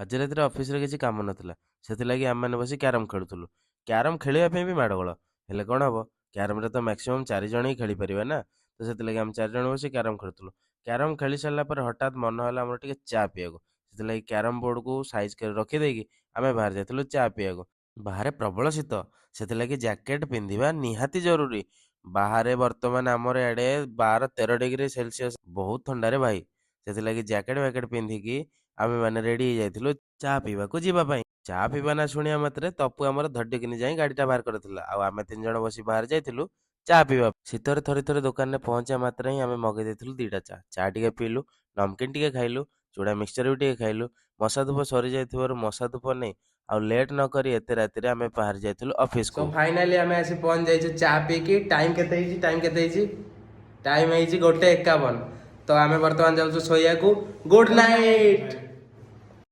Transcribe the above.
ଆଜି ରାତିରେ ଅଫିସରେ କିଛି କାମ ନଥିଲା, ସେଥିଲାଗି ଆମେମାନେ ବସି କ୍ୟାରମ୍ ଖେଳୁଥିଲୁ। କ୍ୟାରମ୍ ଖେଳିବା ପାଇଁ ବି ମାଡ଼ଗୋଳ, ହେଲେ କ'ଣ ହବ, କ୍ୟାରମ୍‌ରେ ତ ମ୍ୟାକ୍ସିମମ୍ 4 ଜଣ ହିଁ ଖେଳିପାରିବେ ନା, ତ ସେଥିଲାଗି ଆମେ 4 ଜଣ ବସି କ୍ୟାରମ୍ ଖେଳୁଥିଲୁ। କ୍ୟାରମ୍ ଖେଳି ସାରିଲା ପରେ ହଠାତ୍ ମନ ହେଲା ଆମର ଟିକେ ଚା' ପିଇବାକୁ। ସେଥିଲାଗି କ୍ୟାରମ୍ ବୋର୍ଡକୁ ସାଇଜ୍ କରି ରଖିଦେଇକି ଆମେ ବାହାରି ଯାଇଥିଲୁ ଚା' ପିଇବାକୁ। ବାହାରେ ପ୍ରବଳ ଶୀତ, ସେଥିଲାଗି ଜ୍ୟାକେଟ୍ ପିନ୍ଧିବା ନିହାତି ଜରୁରୀ। ବାହାରେ ବର୍ତ୍ତମାନ ଆମର ଇଆଡ଼େ 12-13 ଡିଗ୍ରୀ ସେଲ୍ସିୟସ୍, ବହୁତ ଥଣ୍ଡାରେ ଭାଇ। ସେଥିଲାଗି ଜ୍ୟାକେଟ୍ ଫ୍ୟାକେଟ୍ ପିନ୍ଧିକି ଆମେମାନେ ରେଡି ହେଇଯାଇଥିଲୁ ଚା ପିଇବାକୁ ଯିବା ପାଇଁ। ଚା ପିଇବା ନା ଶୁଣିବା ମାତ୍ରେ ତପୁ ଆମର ଧଡିକିନି ଯାଇ ଗାଡ଼ିଟା ବାହାର କରିଥିଲା, ଆଉ ଆମେ 3 ଜଣ ବସି ବାହାରି ଯାଇଥିଲୁ ଚା ପିଇବା। ଶୀତରେ ଥରେ ଥରେ ଦୋକାନରେ ପହଞ୍ଚିବା ମାତ୍ରେ ହିଁ ଆମେ ମଗେଇ ଦେଇଥିଲୁ 2ଟା ଚା। ଚା ଟିକେ ପିଇଲୁ, ନମକିନ୍ ଟିକେ ଖାଇଲୁ, ଚୁଡ଼ା ମିକ୍ସଚର ବି ଟିକେ ଖାଇଲୁ। ମଶା ଧୂପ ସରିଯାଇଥିବାରୁ ମଶା ଧୂପ ନେଇ ଆଉ ଲେଟ୍ ନ କରି ଏତେ ରାତିରେ ଆମେ ବାହାରି ଯାଇଥିଲୁ ଅଫିସକୁ। ଫାଇନାଲି ଆମେ ଆସି ପହଞ୍ଚି ଯାଇଛୁ ଚା ପିଇକି। ଟାଇମ୍ କେତେ ହେଇଛି? ଟାଇମ୍ ହେଇଛି 1:51। ତ ଆମେ ବର୍ତ୍ତମାନ ଯାଉଛୁ ଶୋଇବାକୁ। Good night.